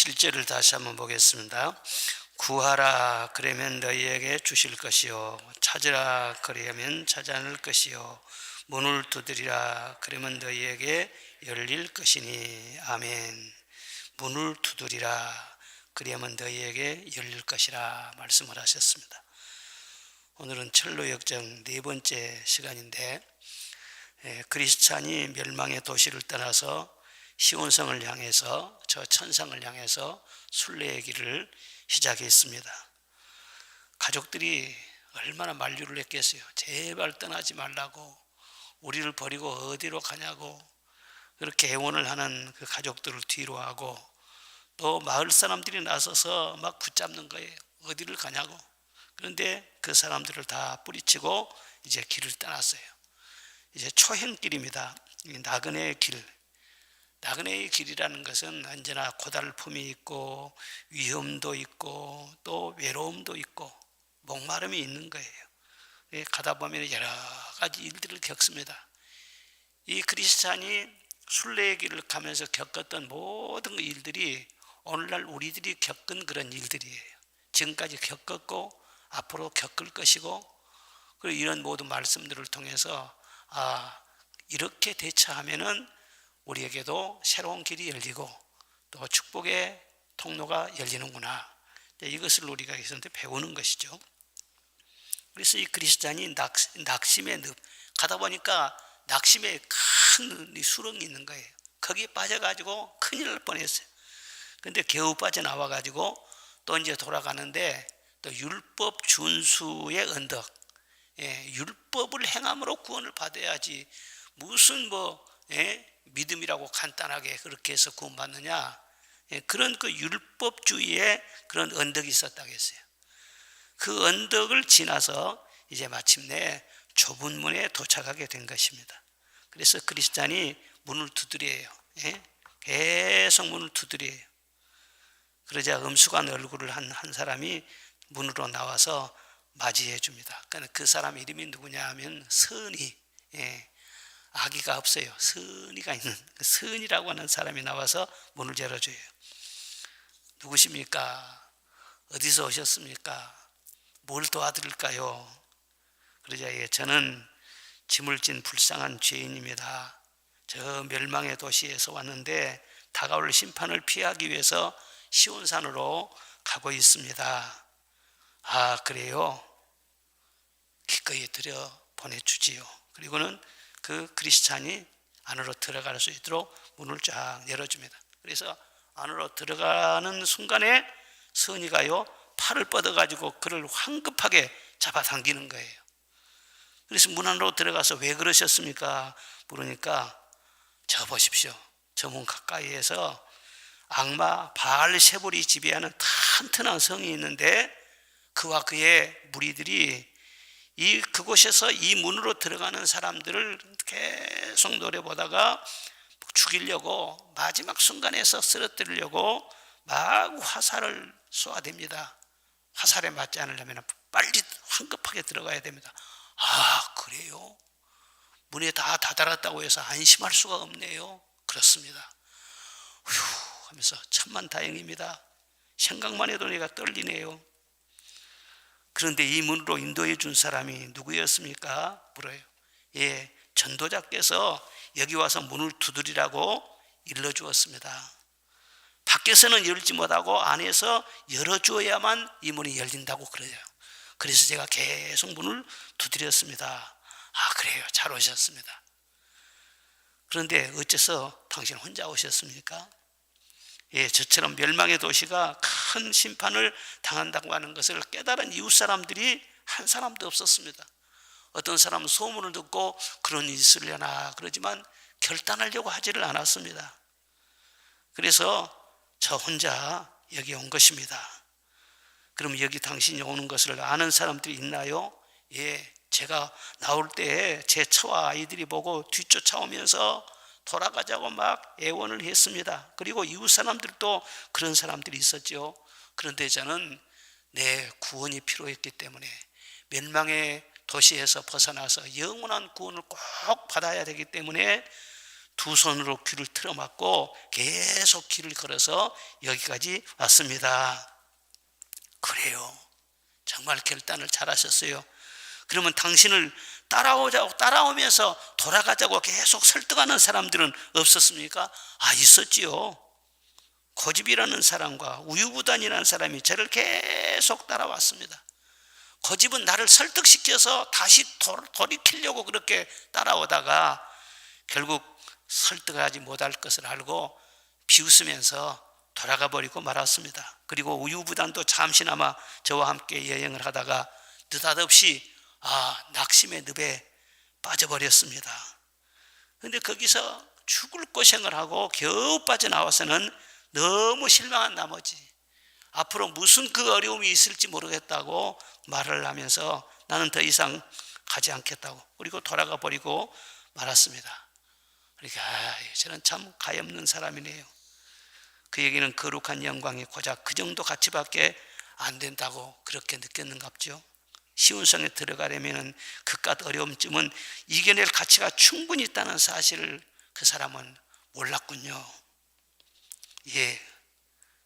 17절을 다시 한번 보겠습니다. 구하라 그러면 너희에게 주실 것이요 찾으라 그러면 찾아낼 것이요 문을 두드리라 그러면 너희에게 열릴 것이니 아멘. 문을 두드리라 그러면 너희에게 열릴 것이라 말씀을 하셨습니다. 오늘은 철로 역정 네 번째 시간인데 그리스찬이 멸망의 도시를 떠나서 시온성을 향해서 저 천상을 향해서 순례의 길을 시작했습니다. 가족들이 얼마나 만류를 했겠어요. 제발 떠나지 말라고, 우리를 버리고 어디로 가냐고 그렇게 애원을 하는 그 가족들을 뒤로 하고, 또 마을 사람들이 나서서 막 붙잡는 거예요. 어디를 가냐고. 그런데 그 사람들을 다 뿌리치고 이제 길을 떠났어요. 이제 초행길입니다. 나그네의 길. 나그네의 길이라는 것은 언제나 고달픔이 있고 위험도 있고 또 외로움도 있고 목마름이 있는 거예요. 가다 보면 여러 가지 일들을 겪습니다. 이 크리스찬이 순례의 길을 가면서 겪었던 모든 일들이 오늘날 우리들이 겪은 그런 일들이에요. 지금까지 겪었고 앞으로 겪을 것이고, 그리고 이런 모든 말씀들을 통해서 이렇게 대처하면은 우리에게도 새로운 길이 열리고 또 축복의 통로가 열리는구나. 이것을 우리가 여기서 배우는 것이죠. 그래서 이 그리스찬이 낙심의 늪, 가다 보니까 낙심의 큰 수렁이 있는 거예요. 거기에 빠져가지고 큰일 날 뻔했어요. 근데 겨우 빠져나와가지고 또 이제 돌아가는데, 또 율법 준수의 언덕, 율법을 행함으로 구원을 받아야지 무슨 믿음이라고 간단하게 그렇게 해서 구원받느냐, 그런 그 율법주의의 그런 언덕이 있었다고 했어요. 그 언덕을 지나서 이제 마침내 좁은 문에 도착하게 된 것입니다. 그래서 크리스찬이 문을 두드려요. 계속 문을 두드려요. 그러자 엄숙한 얼굴을 한 사람이 문으로 나와서 맞이해 줍니다. 그 사람 이름이 누구냐 하면 선이, 아기가 없어요. 선이가 있는 선이라고 하는 사람이 나와서 문을 열어줘요. 누구십니까? 어디서 오셨습니까? 뭘 도와드릴까요? 그러자 저는 짐을 진 불쌍한 죄인입니다. 저 멸망의 도시에서 왔는데 다가올 심판을 피하기 위해서 시온산으로 가고 있습니다. 아, 그래요? 기꺼이 들여 보내주지요. 그리고는 그 크리스찬이 안으로 들어갈 수 있도록 문을 쫙 열어줍니다. 그래서 안으로 들어가는 순간에 선이가요 팔을 뻗어가지고 그를 황급하게 잡아당기는 거예요. 그래서 문 안으로 들어가서 왜 그러셨습니까? 물으니까 저 보십시오. 저 문 가까이에서 악마 바알세불이 지배하는 튼튼한 성이 있는데 그와 그의 무리들이 그곳에서 이 문으로 들어가는 사람들을 계속 노려보다가 죽이려고 마지막 순간에서 쓰러뜨리려고 막 화살을 쏘아댑니다. 화살에 맞지 않으려면 빨리 황급하게 들어가야 됩니다. 아, 그래요? 문에 다 닫아놨다고 해서 안심할 수가 없네요. 그렇습니다. 휴 하면서 천만다행입니다. 생각만 해도 내가 떨리네요. 그런데 이 문으로 인도해 준 사람이 누구였습니까? 물어요. 전도자께서 여기 와서 문을 두드리라고 일러주었습니다. 밖에서는 열지 못하고 안에서 열어주어야만 이 문이 열린다고 그래요. 그래서 제가 계속 문을 두드렸습니다. 아, 그래요? 잘 오셨습니다. 그런데 어째서 당신 혼자 오셨습니까? 저처럼 멸망의 도시가 큰 심판을 당한다고 하는 것을 깨달은 이웃 사람들이 한 사람도 없었습니다. 어떤 사람은 소문을 듣고 그런 일이 있으려나 그러지만 결단하려고 하지를 않았습니다. 그래서 저 혼자 여기 온 것입니다. 그럼 여기 당신이 오는 것을 아는 사람들이 있나요? 제가 나올 때 제 처와 아이들이 보고 뒤쫓아오면서 돌아가자고 막 애원을 했습니다. 그리고 이웃 사람들도 그런 사람들이 있었죠. 그런데 저는 내 구원이 필요했기 때문에 멸망의 도시에서 벗어나서 영원한 구원을 꼭 받아야 되기 때문에 두 손으로 귀를 틀어막고 계속 길을 걸어서 여기까지 왔습니다. 그래요. 정말 결단을 잘하셨어요. 그러면 당신을 따라오면서 돌아가자고 계속 설득하는 사람들은 없었습니까? 있었지요. 고집이라는 사람과 우유부단이라는 사람이 저를 계속 따라왔습니다. 고집은 나를 설득시켜서 다시 돌이키려고 그렇게 따라오다가 결국 설득하지 못할 것을 알고 비웃으면서 돌아가 버리고 말았습니다. 그리고 우유부단도 잠시나마 저와 함께 여행을 하다가 느닷없이 낙심의 늪에 빠져버렸습니다. 그런데 거기서 죽을 고생을 하고 겨우 빠져나와서는 너무 실망한 나머지 앞으로 무슨 그 어려움이 있을지 모르겠다고 말을 하면서 나는 더 이상 가지 않겠다고, 그리고 돌아가 버리고 말았습니다. 그러니까 저는 참 가엾는 사람이네요. 그에게는 거룩한 영광이 고작 그 정도 가치밖에 안 된다고 그렇게 느꼈는갑죠. 시온성에 들어가려면 그깟 어려움쯤은 이겨낼 가치가 충분히 있다는 사실을 그 사람은 몰랐군요.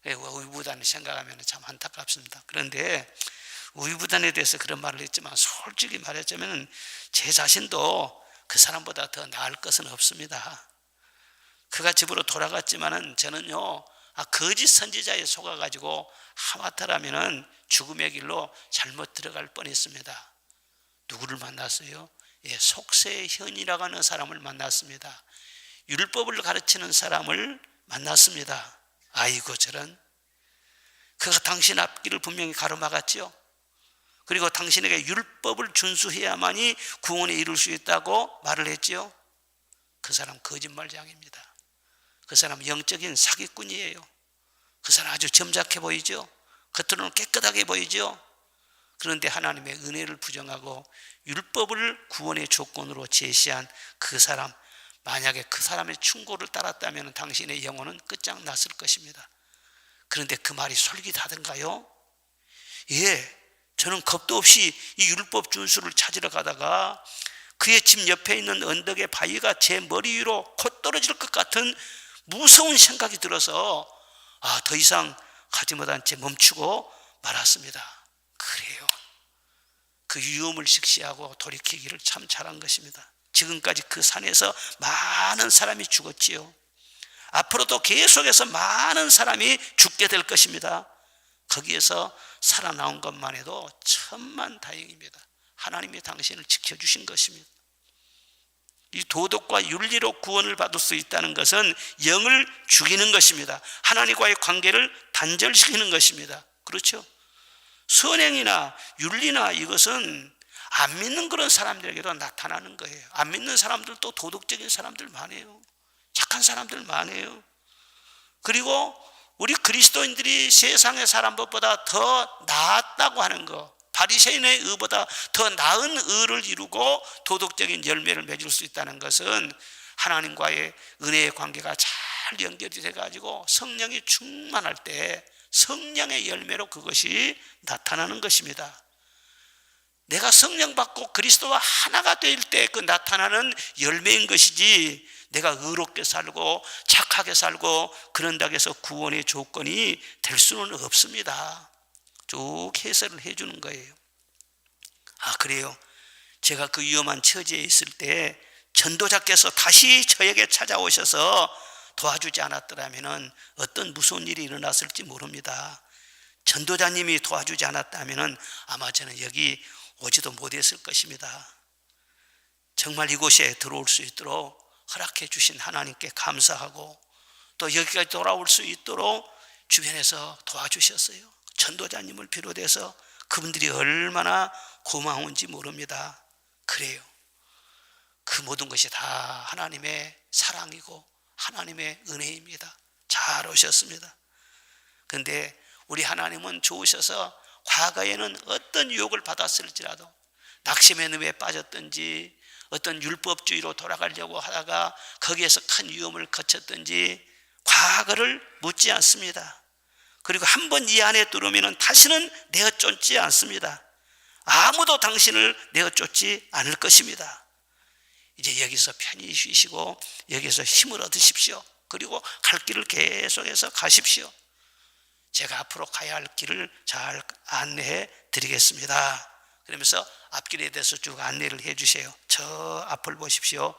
우유부단을 생각하면 참 안타깝습니다. 그런데 우유부단에 대해서 그런 말을 했지만 솔직히 말하자면 제 자신도 그 사람보다 더 나을 것은 없습니다. 그가 집으로 돌아갔지만은 저는요, 거짓 선지자에 속아가지고 하마터라면은 죽음의 길로 잘못 들어갈 뻔했습니다. 누구를 만났어요? 속세현이라고 하는 사람을 만났습니다. 율법을 가르치는 사람을 만났습니다. 아이고 저런, 그가 당신 앞길을 분명히 가로막았죠. 그리고 당신에게 율법을 준수해야만이 구원에 이룰 수 있다고 말을 했죠. 그 사람 거짓말장입니다. 그 사람 영적인 사기꾼이에요. 그 사람 아주 점잖게 보이죠. 겉으로는 깨끗하게 보이죠. 그런데 하나님의 은혜를 부정하고 율법을 구원의 조건으로 제시한 그 사람, 만약에 그 사람의 충고를 따랐다면 당신의 영혼은 끝장났을 것입니다. 그런데 그 말이 솔깃하던가요? 저는 겁도 없이 이 율법 준수를 찾으러 가다가 그의 집 옆에 있는 언덕의 바위가 제 머리 위로 곧 떨어질 것 같은 무서운 생각이 들어서 더 이상 가지 못한 채 멈추고 말았습니다. 그래요. 그 위험을 직시하고 돌이키기를 참 잘한 것입니다. 지금까지 그 산에서 많은 사람이 죽었지요. 앞으로도 계속해서 많은 사람이 죽게 될 것입니다. 거기에서 살아나온 것만 해도 천만 다행입니다. 하나님이 당신을 지켜주신 것입니다. 이 도덕과 윤리로 구원을 받을 수 있다는 것은 영을 죽이는 것입니다. 하나님과의 관계를 단절시키는 것입니다. 그렇죠? 선행이나 윤리나 이것은 안 믿는 그런 사람들에게도 나타나는 거예요. 안 믿는 사람들도 도덕적인 사람들 많아요. 착한 사람들 많아요. 그리고 우리 그리스도인들이 세상의 사람들보다 더 나았다고 하는 거, 바리새인의 의보다 더 나은 의를 이루고 도덕적인 열매를 맺을 수 있다는 것은 하나님과의 은혜의 관계가 잘 연결이 돼가지고 성령이 충만할 때 성령의 열매로 그것이 나타나는 것입니다. 내가 성령 받고 그리스도와 하나가 될 때 그 나타나는 열매인 것이지, 내가 의롭게 살고 착하게 살고 그런다고 해서 구원의 조건이 될 수는 없습니다. 쭉 해설을 해주는 거예요. 그래요. 제가 그 위험한 처지에 있을 때 전도자께서 다시 저에게 찾아오셔서 도와주지 않았더라면 어떤 무서운 일이 일어났을지 모릅니다. 전도자님이 도와주지 않았다면 아마 저는 여기 오지도 못했을 것입니다. 정말 이곳에 들어올 수 있도록 허락해 주신 하나님께 감사하고, 또 여기까지 돌아올 수 있도록 주변에서 도와주셨어요. 전도자님을 비롯해서 그분들이 얼마나 고마운지 모릅니다. 그래요. 그 모든 것이 다 하나님의 사랑이고 하나님의 은혜입니다. 잘 오셨습니다. 그런데 우리 하나님은 좋으셔서 과거에는 어떤 유혹을 받았을지라도, 낙심의 늪에 빠졌든지 어떤 율법주의로 돌아가려고 하다가 거기에서 큰 위험을 거쳤든지 과거를 묻지 않습니다. 그리고 한번 이 안에 들어오면 다시는 내어쫓지 않습니다. 아무도 당신을 내어쫓지 않을 것입니다. 이제 여기서 편히 쉬시고 여기서 힘을 얻으십시오. 그리고 갈 길을 계속해서 가십시오. 제가 앞으로 가야 할 길을 잘 안내해 드리겠습니다. 그러면서 앞길에 대해서 쭉 안내를 해 주세요. 저 앞을 보십시오.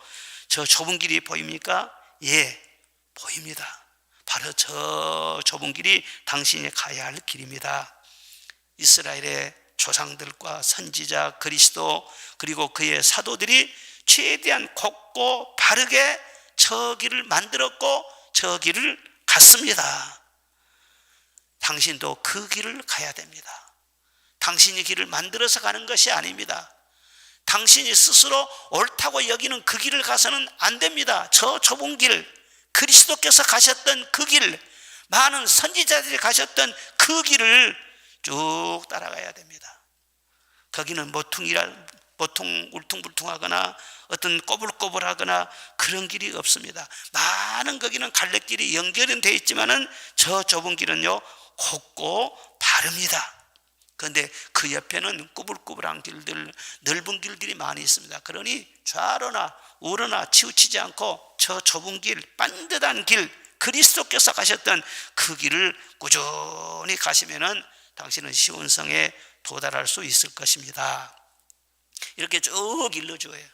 저 좁은 길이 보입니까? 예, 보입니다. 바로 저 좁은 길이 당신이 가야 할 길입니다. 이스라엘의 조상들과 선지자 그리스도 그리고 그의 사도들이 최대한 곱고 바르게 저 길을 만들었고 저 길을 갔습니다. 당신도 그 길을 가야 됩니다. 당신이 길을 만들어서 가는 것이 아닙니다. 당신이 스스로 옳다고 여기는 그 길을 가서는 안 됩니다. 저 좁은 길, 그리스도께서 가셨던 그 길, 많은 선지자들이 가셨던 그 길을 쭉 따라가야 됩니다. 거기는 보통 울퉁불퉁하거나 어떤 꼬불꼬불하거나 그런 길이 없습니다. 많은 거기는 갈래길이 연결은 되어 있지만은 저 좁은 길은요 곱고 바릅니다. 그런데 그 옆에는 꾸불꾸불한 길들, 넓은 길들이 많이 있습니다. 그러니 좌로나 우로나 치우치지 않고 저 좁은 길, 반듯한 길, 그리스도께서 가셨던 그 길을 꾸준히 가시면은 당신은 시온성에 도달할 수 있을 것입니다. 이렇게 쭉 일러줘요.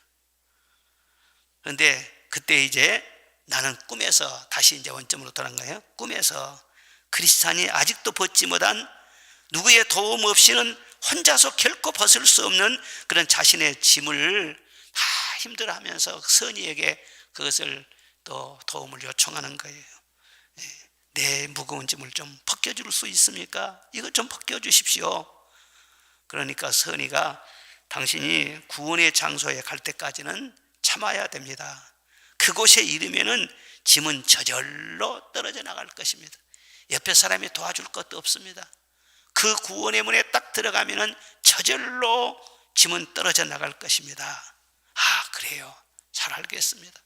그런데 그때 이제 나는 꿈에서 다시 이제 원점으로 돌아간 거예요. 꿈에서 크리스찬이 아직도 벗지 못한 누구의 도움 없이는 혼자서 결코 벗을 수 없는 그런 자신의 짐을 다 힘들어하면서 선의에게 그것을 또 도움을 요청하는 거예요. 내 무거운 짐을 좀 벗겨줄 수 있습니까? 이것 좀 벗겨주십시오. 그러니까 선의가 당신이 구원의 장소에 갈 때까지는 참아야 됩니다. 그곳에 이르면은 짐은 저절로 떨어져 나갈 것입니다. 옆에 사람이 도와줄 것도 없습니다. 그 구원의 문에 딱 들어가면은 저절로 짐은 떨어져 나갈 것입니다. 아, 그래요. 잘 알겠습니다.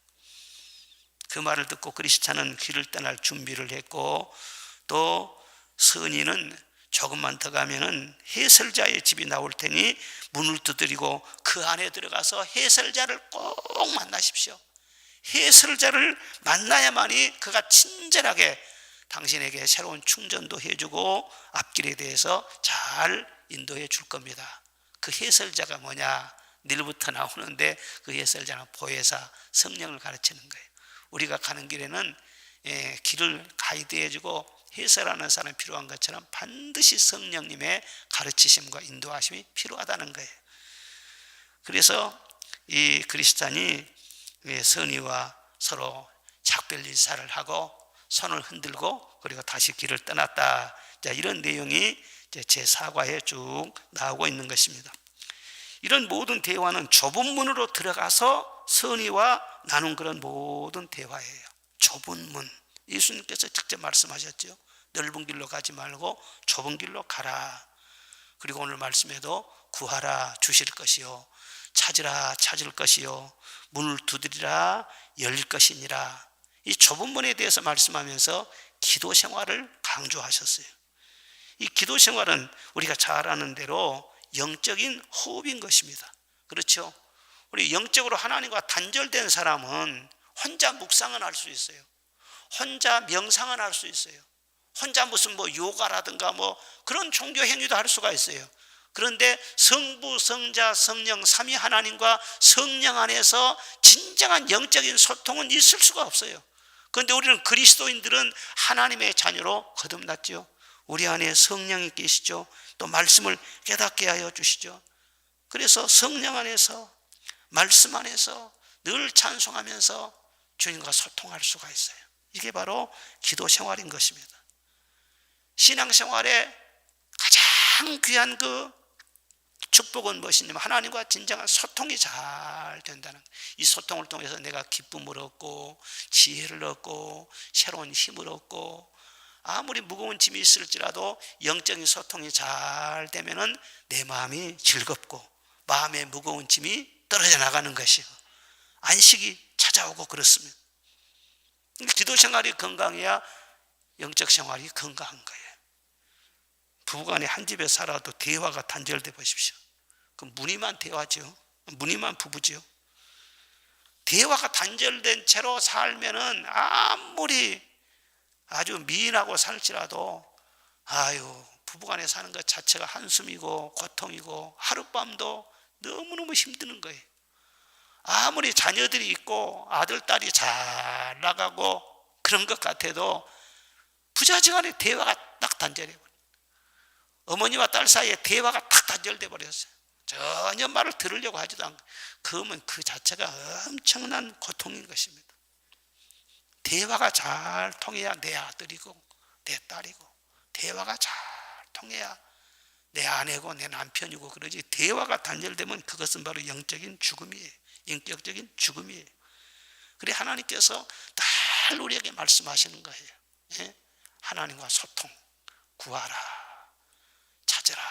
그 말을 듣고 그리스찬은 길을 떠날 준비를 했고, 또 선인은 조금만 더 가면은 해설자의 집이 나올 테니 문을 두드리고 그 안에 들어가서 해설자를 꼭 만나십시오. 해설자를 만나야만이 그가 친절하게 당신에게 새로운 충전도 해주고 앞길에 대해서 잘 인도해 줄 겁니다. 그 해설자가 뭐냐? 내일부터 나오는데 그 해설자는 보혜사, 성령을 가르치는 거예요. 우리가 가는 길에는 길을 가이드해주고 해설하는 사람이 필요한 것처럼 반드시 성령님의 가르치심과 인도하심이 필요하다는 거예요. 그래서 이 그리스찬이 선의와 서로 작별 인사를 하고 손을 흔들고 그리고 다시 길을 떠났다. 자, 이런 내용이 제 사과에 쭉 나오고 있는 것입니다. 이런 모든 대화는 좁은 문으로 들어가서 선의와 나눈 그런 모든 대화예요. 좁은 문. 예수님께서 직접 말씀하셨죠. 넓은 길로 가지 말고 좁은 길로 가라. 그리고 오늘 말씀에도 구하라 주실 것이요, 찾으라 찾을 것이요, 문을 두드리라 열릴 것이니라. 이 좁은 문에 대해서 말씀하면서 기도 생활을 강조하셨어요. 이 기도 생활은 우리가 잘 아는 대로 영적인 호흡인 것입니다. 그렇죠? 우리 영적으로 하나님과 단절된 사람은 혼자 묵상은 할 수 있어요. 혼자 명상은 할 수 있어요. 혼자 무슨 요가라든가 그런 종교 행위도 할 수가 있어요. 그런데 성부, 성자, 성령 삼위 하나님과 성령 안에서 진정한 영적인 소통은 있을 수가 없어요. 그런데 우리는 그리스도인들은 하나님의 자녀로 거듭났죠. 우리 안에 성령이 계시죠. 또 말씀을 깨닫게 하여 주시죠. 그래서 성령 안에서 말씀 안에서 늘 찬송하면서 주님과 소통할 수가 있어요. 이게 바로 기도 생활인 것입니다. 신앙생활에 가장 귀한 그 축복은 무엇이냐면 하나님과 진정한 소통이 잘 된다는 거예요. 이 소통을 통해서 내가 기쁨을 얻고 지혜를 얻고 새로운 힘을 얻고, 아무리 무거운 짐이 있을지라도 영적인 소통이 잘 되면은 내 마음이 즐겁고 마음의 무거운 짐이 떨어져 나가는 것이고 안식이 찾아오고 그렇습니다. 기도 생활이 건강해야 영적 생활이 건강한 거예요. 부부간에 한 집에 살아도 대화가 단절돼 보십시오. 그 무늬만 대화죠. 무늬만 부부죠. 대화가 단절된 채로 살면은 아무리 아주 미인하고 살지라도 부부간에 사는 것 자체가 한숨이고 고통이고 하룻밤도 너무너무 힘드는 거예요. 아무리 자녀들이 있고 아들, 딸이 잘 나가고 그런 것 같아도 부자지간에 대화가 딱 단절해 버려요. 어머니와 딸 사이에 대화가 딱 단절돼 버렸어요. 전혀 말을 들으려고 하지도 않고. 그러면 그 자체가 엄청난 고통인 것입니다. 대화가 잘 통해야 내 아들이고 내 딸이고, 대화가 잘 통해야 내 아내고 내 남편이고 그러지, 대화가 단절되면 그것은 바로 영적인 죽음이에요. 인격적인 죽음이에요. 그래 하나님께서 늘 우리에게 말씀하시는 거예요. 예? 하나님과 소통, 구하라, 찾으라,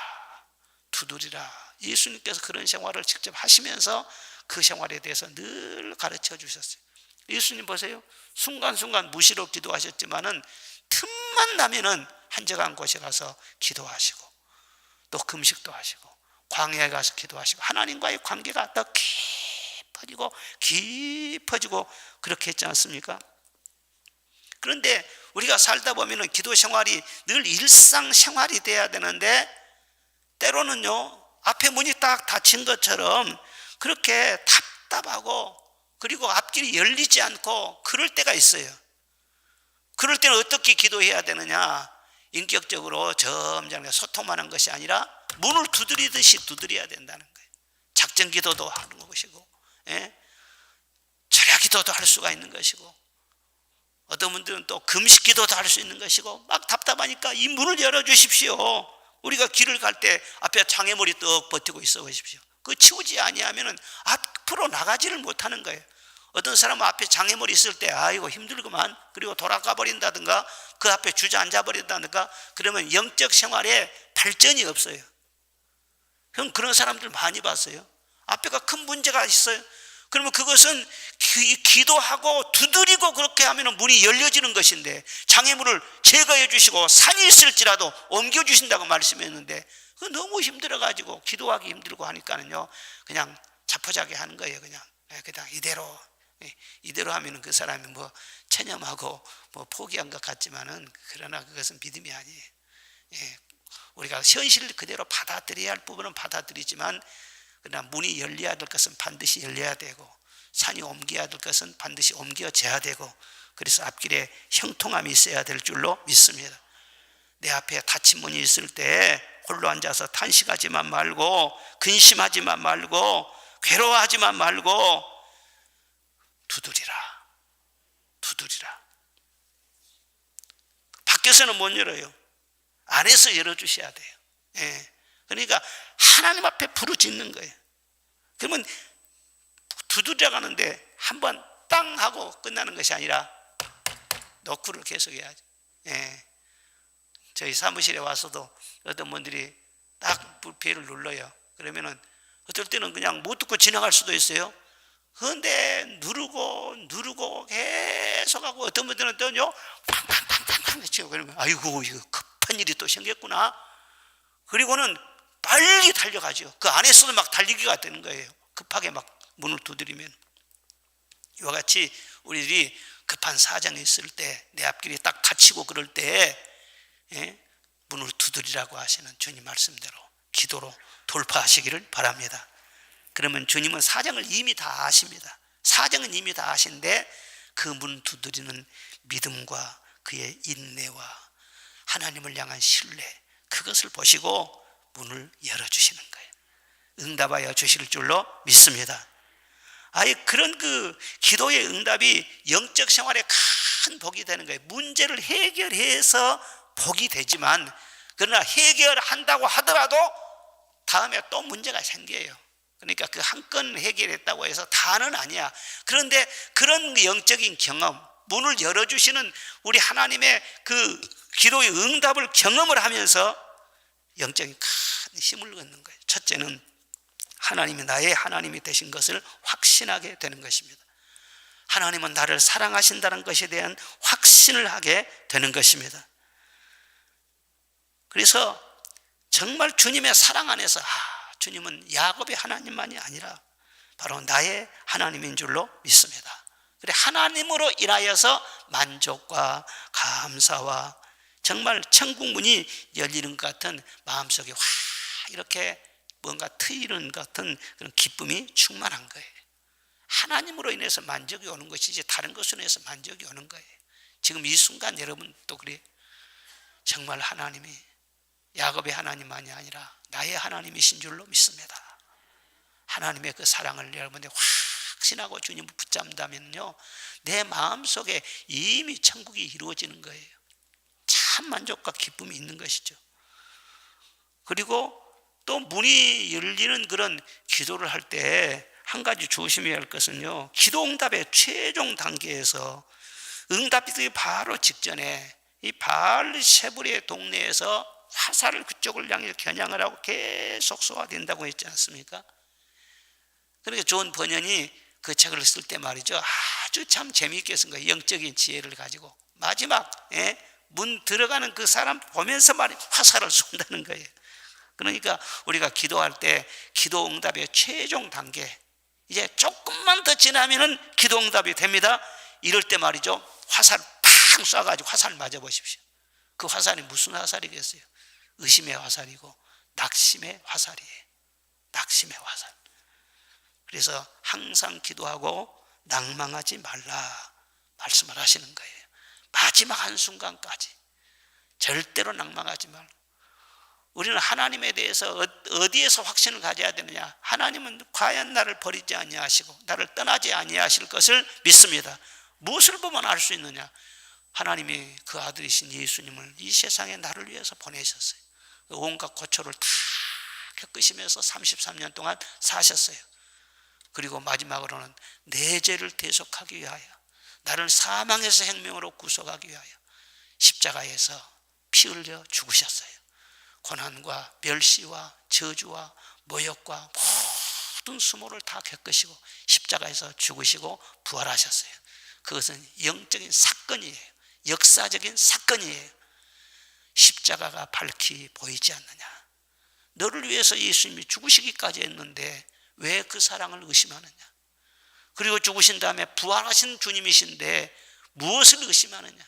두드리라. 예수님께서 그런 생활을 직접 하시면서 그 생활에 대해서 늘 가르쳐 주셨어요. 예수님 보세요. 순간순간 무시로 기도하셨지만은 틈만 나면은 한적한 곳에 가서 기도하시고 또 금식도 하시고 광야에 가서 기도하시고 하나님과의 관계가 더 깊어지고 그렇게 했지 않습니까? 그런데 우리가 살다 보면은 기도 생활이 늘 일상생활이 돼야 되는데 때로는요, 앞에 문이 딱 닫힌 것처럼 그렇게 답답하고 그리고 앞길이 열리지 않고 그럴 때가 있어요. 그럴 때는 어떻게 기도해야 되느냐? 인격적으로 점잖게 소통하는 것이 아니라 문을 두드리듯이 두드려야 된다는 거예요. 작전 기도도 하는 것이고, 절야 기도도 할 수가 있는 것이고, 어떤 분들은 또 금식 기도도 할 수 있는 것이고, 막 답답하니까 이 문을 열어주십시오. 우리가 길을 갈 때 앞에 장애물이 떡 버티고 있어 보십시오. 그 치우지 아니하면은 앞으로 나가지를 못하는 거예요. 어떤 사람은 앞에 장애물이 있을 때 아이고 힘들구만, 그리고 돌아가 버린다든가 그 앞에 주저앉아 버린다든가 그러면 영적 생활에 발전이 없어요. 형 그런 사람들 많이 봤어요. 앞에가 큰 문제가 있어요. 그러면 그것은 기도하고 두드리고 그렇게 하면 문이 열려지는 것인데, 장애물을 제거해 주시고 산이 있을지라도 옮겨 주신다고 말씀했는데 그거 너무 힘들어가지고 기도하기 힘들고 하니까는요, 그냥 자포자기 하는 거예요. 그냥 이대로 하면은 그 사람이 뭐 체념하고 뭐 포기한 것 같지만은, 그러나 그것은 믿음이 아니에요. 우리가 현실 그대로 받아들여야 할 부분은 받아들이지만, 그러나 문이 열려야 될 것은 반드시 열려야 되고, 산이 옮겨야 될 것은 반드시 옮겨져야 되고, 그래서 앞길에 형통함이 있어야 될 줄로 믿습니다. 내 앞에 닫힌 문이 있을 때 홀로 앉아서 탄식하지만 말고, 근심하지만 말고, 괴로워하지만 말고 두드리라. 밖에서는 못 열어요. 안에서 열어주셔야 돼요. 그러니까 하나님 앞에 부르짖는 거예요. 그러면 두드려 가는데 한 번 땅 하고 끝나는 것이 아니라 노크를 계속 해야죠. 저희 사무실에 와서도 어떤 분들이 딱 불빛을 눌러요. 그러면은 어떨 때는 그냥 못 듣고 지나갈 수도 있어요. 그런데 누르고 계속 하고, 어떤 분들은 또요 팡팡팡팡 치고, 그러면 아이고 이거 급한 일이 또 생겼구나. 그리고는 빨리 달려가죠. 그 안에서도 막 달리기가 되는 거예요. 급하게 막 문을 두드리면. 이와 같이 우리들이 급한 사정이 있을 때, 내 앞길이 딱 닫히고 그럴 때 문을 두드리라고 하시는 주님 말씀대로 기도로 돌파하시기를 바랍니다. 그러면 주님은 사정을 이미 다 아십니다. 사정은 이미 다 아신데 그 문 두드리는 믿음과 그의 인내와 하나님을 향한 신뢰, 그것을 보시고 문을 열어주시는 거예요. 응답하여 주실 줄로 믿습니다. 그런 그 기도의 응답이 영적 생활에 큰 복이 되는 거예요. 문제를 해결해서 복이 되지만, 그러나 해결한다고 하더라도 다음에 또 문제가 생겨요. 그러니까 그 한 건 해결했다고 해서 다는 아니야. 그런데 그런 영적인 경험, 문을 열어주시는 우리 하나님의 그 기도의 응답을 경험을 하면서 영적인 큰 힘을 얻는 거예요. 첫째는 하나님이 나의 하나님이 되신 것을 확신하게 되는 것입니다. 하나님은 나를 사랑하신다는 것에 대한 확신을 하게 되는 것입니다. 그래서 정말 주님의 사랑 안에서 주님은 야곱의 하나님만이 아니라 바로 나의 하나님인 줄로 믿습니다. 그래, 하나님으로 인하여서 만족과 감사와 정말 천국 문이 열리는 것 같은 마음속에 확 이렇게 뭔가 트이는 같은 그런 기쁨이 충만한 거예요. 하나님으로 인해서 만족이 오는 것이지 다른 것으로 인해서 만족이 오는 거예요. 지금 이 순간 여러분도 그래. 정말 하나님이 야곱의 하나님만이 아니라 나의 하나님이신 줄로 믿습니다. 하나님의 그 사랑을 여러분들이 확신하고 주님을 붙잡는다면요, 내 마음속에 이미 천국이 이루어지는 거예요. 참 만족과 기쁨이 있는 것이죠. 그리고 또 문이 열리는 그런 기도를 할 때 한 가지 조심해야 할 것은요, 기도 응답의 최종 단계에서 응답이 바로 직전에 이 바알세불의 동네에서 화살을 그쪽을 향해 겨냥을 하고 계속 쏘아댄다고 했지 않습니까? 그러니까 존 번연이 그 책을 쓸 때 말이죠, 아주 참 재미있게 쓴 거예요. 영적인 지혜를 가지고 마지막 문 들어가는 그 사람 보면서 화살을 쏜다는 거예요. 그러니까 우리가 기도할 때 기도 응답의 최종 단계, 이제 조금만 더 지나면은 기도 응답이 됩니다. 이럴 때 말이죠, 화살 팡 쏴가지고 화살 맞아 보십시오. 그 화살이 무슨 화살이겠어요? 의심의 화살이고 낙심의 화살이에요. 낙심의 화살. 그래서 항상 기도하고 낭망하지 말라 말씀을 하시는 거예요. 마지막 한순간까지 절대로 낭망하지 말고. 우리는 하나님에 대해서 어디에서 확신을 가져야 되느냐? 하나님은 과연 나를 버리지 아니하시고 나를 떠나지 아니하실 것을 믿습니다. 무엇을 보면 알 수 있느냐? 하나님이 그 아들이신 예수님을 이 세상에 나를 위해서 보내셨어요. 온갖 고초를 다 겪으시면서 33년 동안 사셨어요. 그리고 마지막으로는 내 죄를 대속하기 위하여, 나를 사망에서 생명으로 구속하기 위하여 십자가에서 피 흘려 죽으셨어요. 고난과 멸시와 저주와 모욕과 모든 수모를 다 겪으시고 십자가에서 죽으시고 부활하셨어요. 그것은 영적인 사건이에요. 역사적인 사건이에요. 십자가가 밝히 보이지 않느냐? 너를 위해서 예수님이 죽으시기까지 했는데 왜 그 사랑을 의심하느냐? 그리고 죽으신 다음에 부활하신 주님이신데 무엇을 의심하느냐?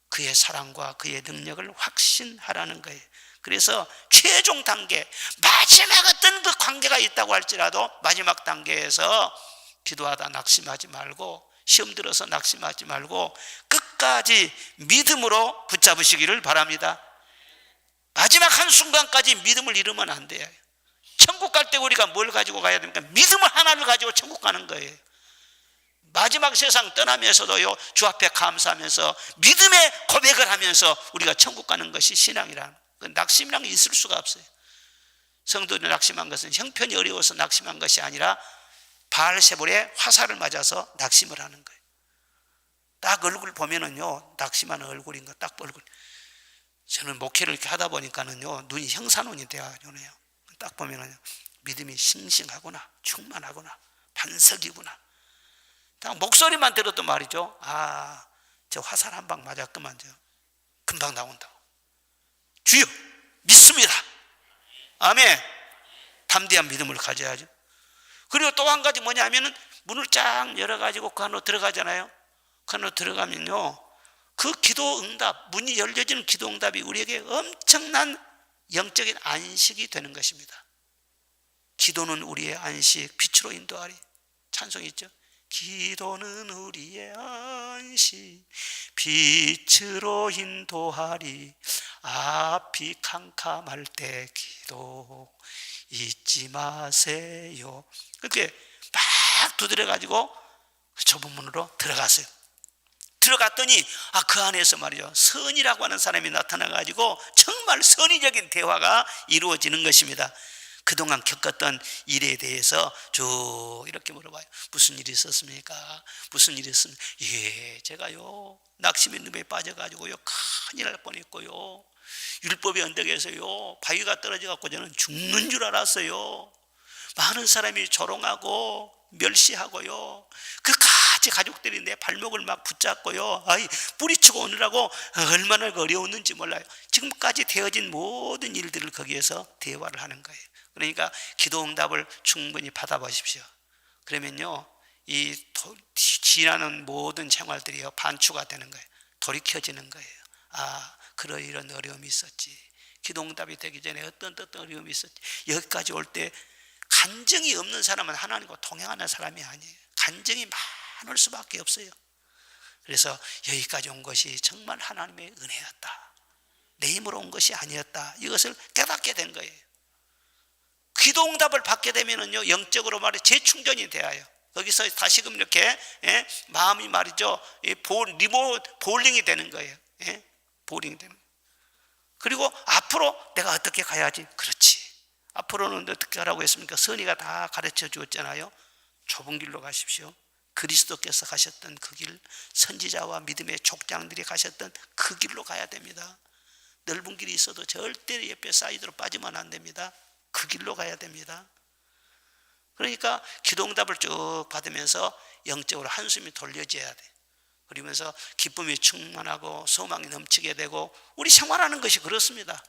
그의 사랑과 그의 능력을 확신하라는 거예요. 그래서 최종 단계, 마지막 어떤 그 관계가 있다고 할지라도 마지막 단계에서 기도하다 낙심하지 말고, 시험 들어서 낙심하지 말고 끝까지 믿음으로 붙잡으시기를 바랍니다. 마지막 한순간까지 믿음을 잃으면 안 돼요. 천국 갈 때 우리가 뭘 가지고 가야 됩니까? 믿음을 하나를 가지고 천국 가는 거예요. 마지막 세상 떠나면서도요, 주 앞에 감사하면서 믿음의 고백을 하면서 우리가 천국 가는 것이 신앙이라는, 그 낙심이란 게 있을 수가 없어요. 성도들이 낙심한 것은 형편이 어려워서 낙심한 것이 아니라 바알세불의 화살을 맞아서 낙심을 하는 거예요. 딱 얼굴 보면은요, 낙심하는 얼굴인 거 딱 얼굴. 저는 목회를 이렇게 하다 보니까는요, 눈이 형사눈이 되어요. 딱 보면은 믿음이 싱싱하구나, 충만하구나, 반석이구나. 딱 목소리만 들어도 말이죠, 아, 저 화살 한 방 맞았구만, 저 금방 나온다고. 주여 믿습니다. 아멘. 담대한 믿음을 가져야죠. 그리고 또 한 가지 뭐냐면은 문을 쫙 열어가지고 그 안으로 들어가잖아요. 그 안으로 들어가면요, 그 기도 응답, 문이 열려지는 기도 응답이 우리에게 엄청난 영적인 안식이 되는 것입니다. 기도는 우리의 안식, 빛으로 인도하리. 찬송이 있죠. 기도는 우리의 안식, 빛으로 인도하리. 앞이 캄캄할 때 기도 잊지 마세요. 그렇게 막 두드려가지고 그 좁은 문으로 들어갔어요. 들어갔더니 그 안에서 말이죠, 선이라고 하는 사람이 나타나가지고 정말 선의적인 대화가 이루어지는 것입니다. 그동안 겪었던 일에 대해서 쭉 이렇게 물어봐요. 무슨 일이 있었습니까? 무슨 일이 있습니까? 예, 제가요 낙심의 늪에 빠져가지고요 큰일 날 뻔했고요, 율법의 언덕에서요 바위가 떨어져갖고 저는 죽는 줄 알았어요. 많은 사람이 조롱하고 멸시하고요, 그까지 가족들이 내 발목을 막 붙잡고요, 뿌리치고 오느라고 얼마나 어려웠는지 몰라요. 지금까지 되어진 모든 일들을 거기에서 대화를 하는 거예요. 그러니까 기도 응답을 충분히 받아보십시오. 그러면요, 지나는 모든 생활들이요 반추가 되는 거예요. 돌이켜지는 거예요. 아, 이런 어려움이 있었지. 기도응답이 되기 전에 어떤 어려움이 있었지. 여기까지 올 때 간증이 없는 사람은 하나님과 동행하는 사람이 아니에요. 간증이 많을 수밖에 없어요. 그래서 여기까지 온 것이 정말 하나님의 은혜였다, 내 힘으로 온 것이 아니었다, 이것을 깨닫게 된 거예요. 기도응답을 받게 되면은요, 영적으로 말해 재충전이 돼요. 거기서 다시금 이렇게 마음이 말이죠, 볼링이 되는 거예요. 볼링이 되는 거예요. 그리고 앞으로 내가 어떻게 가야지. 그렇지, 앞으로는 어떻게 하라고 했습니까? 선의가 다 가르쳐 주었잖아요. 좁은 길로 가십시오. 그리스도께서 가셨던 그 길, 선지자와 믿음의 족장들이 가셨던 그 길로 가야 됩니다. 넓은 길이 있어도 절대 옆에 사이드로 빠지면 안 됩니다. 그 길로 가야 됩니다. 그러니까 기도응답을 쭉 받으면서 영적으로 한숨이 돌려져야 돼. 그러면서 기쁨이 충만하고 소망이 넘치게 되고, 우리 생활하는 것이 그렇습니다.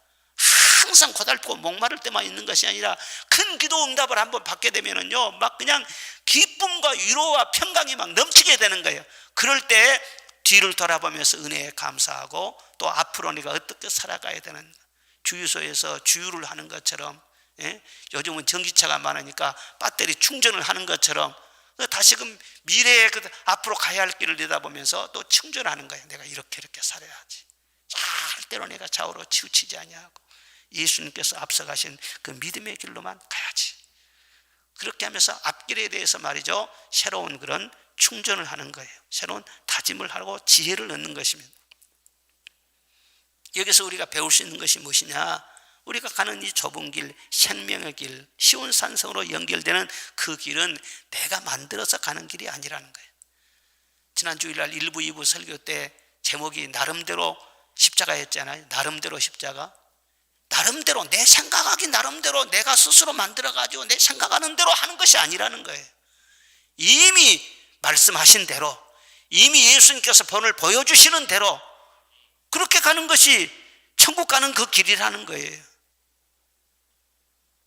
항상 고달프고 목마를 때만 있는 것이 아니라 큰 기도응답을 한번 받게 되면은요, 막 그냥 기쁨과 위로와 평강이 막 넘치게 되는 거예요. 그럴 때 뒤를 돌아보면서 은혜에 감사하고, 또 앞으로 내가 어떻게 살아가야 되는, 주유소에서 주유를 하는 것처럼, 요즘은 전기차가 많으니까 배터리 충전을 하는 것처럼 다시금 미래에 앞으로 가야 할 길을 내다보면서 또 충전하는 거예요. 내가 이렇게 살아야지. 절대로 내가 좌우로 치우치지 아니하고 예수님께서 앞서가신 그 믿음의 길로만 가야지. 그렇게 하면서 앞길에 대해서 말이죠, 새로운 그런 충전을 하는 거예요. 새로운 다짐을 하고 지혜를 얻는 것입니다. 여기서 우리가 배울 수 있는 것이 무엇이냐? 우리가 가는 이 좁은 길, 생명의 길, 시온산성으로 연결되는 그 길은 내가 만들어서 가는 길이 아니라는 거예요. 지난 주일날 1부, 2부 설교 때 제목이 나름대로 십자가였잖아요. 나름대로 십자가. 나름대로, 내 생각하기 나름대로 내가 스스로 만들어가지고 내 생각하는 대로 하는 것이 아니라는 거예요. 이미 말씀하신 대로, 이미 예수님께서 본을 보여주시는 대로 그렇게 가는 것이 천국 가는 그 길이라는 거예요.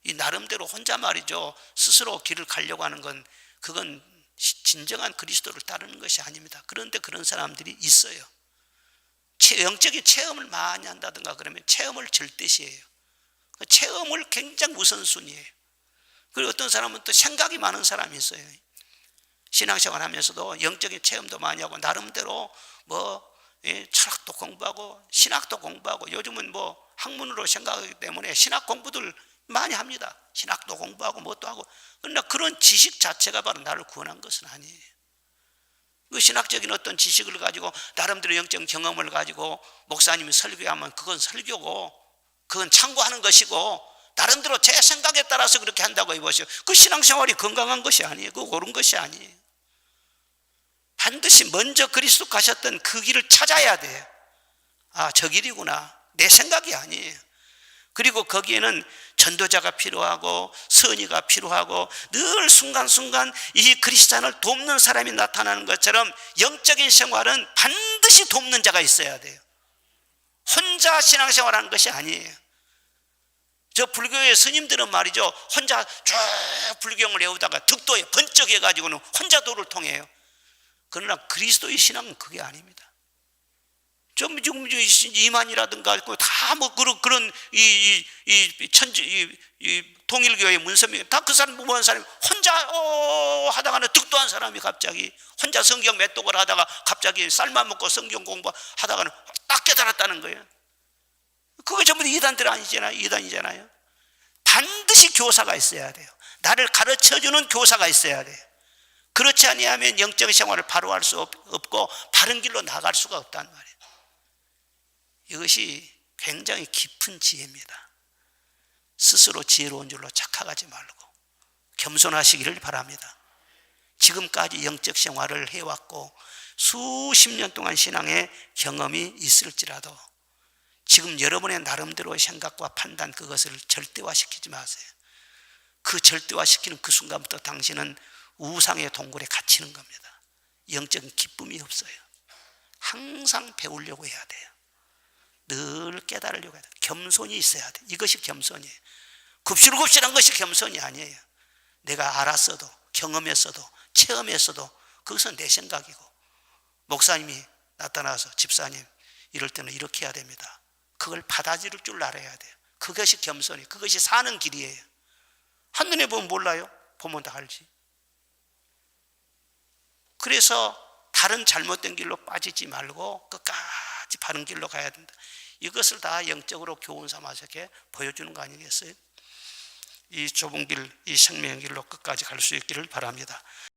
이 나름대로 혼자 말이죠, 스스로 길을 가려고 하는 건, 그건 진정한 그리스도를 따르는 것이 아닙니다. 그런데 그런 사람들이 있어요. 영적인 체험을 많이 한다든가 그러면 체험을 절대시해요. 체험을 굉장히 우선순위예요. 그리고 어떤 사람은 또 생각이 많은 사람이 있어요. 신앙생활 하면서도 영적인 체험도 많이 하고, 나름대로 철학도 공부하고 신학도 공부하고, 요즘은 학문으로 생각하기 때문에 신학 공부들 많이 합니다. 신학도 공부하고 뭣도 하고. 그러나 그런 지식 자체가 바로 나를 구원한 것은 아니에요. 그 신학적인 어떤 지식을 가지고 나름대로 영적 경험을 가지고 목사님이 설교하면 그건 설교고, 그건 참고하는 것이고, 나름대로 제 생각에 따라서 그렇게 한다고 해보시오. 그 신앙생활이 건강한 것이 아니에요. 그 옳은 것이 아니에요. 반드시 먼저 그리스도 가셨던 그 길을 찾아야 돼요. 아, 저 길이구나. 내 생각이 아니에요. 그리고 거기에는 전도자가 필요하고 선의가 필요하고, 늘 순간순간 이 크리스찬을 돕는 사람이 나타나는 것처럼 영적인 생활은 반드시 돕는 자가 있어야 돼요. 혼자 신앙생활하는 것이 아니에요. 저 불교의 스님들은 말이죠, 혼자 쭉 불경을 외우다가 득도에 번쩍 해가지고는 혼자 도를 통해요. 그러나 그리스도의 신앙은 그게 아닙니다. 좀 지금 이만이라든가 다 그런 통일교의 문선명 다 그 사람 무모한 사람이 혼자 하다가는 득도한 사람이 갑자기 혼자 성경 몇 독을 하다가 갑자기 쌀만 먹고 성경 공부하다가는 딱 깨달았다는 거예요. 그게 전부 이단이잖아요. 반드시 교사가 있어야 돼요. 나를 가르쳐주는 교사가 있어야 돼요. 그렇지 아니하면 영적 생활을 바로 할 수 없고 바른 길로 나갈 수가 없단 말이에요. 이것이 굉장히 깊은 지혜입니다. 스스로 지혜로운 줄로 착각하지 말고 겸손하시기를 바랍니다. 지금까지 영적 생활을 해왔고 수십 년 동안 신앙의 경험이 있을지라도 지금 여러분의 나름대로의 생각과 판단, 그것을 절대화시키지 마세요. 그 절대화시키는 그 순간부터 당신은 우상의 동굴에 갇히는 겁니다. 영적인 기쁨이 없어요. 항상 배우려고 해야 돼요. 늘 깨달으려고 해야 돼요. 겸손이 있어야 돼요. 이것이 겸손이에요. 굽실굽실한 것이 겸손이 아니에요. 내가 알았어도 경험했어도 체험했어도 그것은 내 생각이고, 목사님이 나타나서 집사님 이럴 때는 이렇게 해야 됩니다, 그걸 받아들일 줄 알아야 돼요. 그것이 겸손이, 그것이 사는 길이에요. 한눈에 보면 몰라요? 보면 다 알지. 그래서 다른 잘못된 길로 빠지지 말고 끝까지 바른 길로 가야 된다. 이것을 다 영적으로 교훈 삼아서 이렇게 보여주는 거 아니겠어요? 이 좁은 길, 이 생명의 길로 끝까지 갈 수 있기를 바랍니다.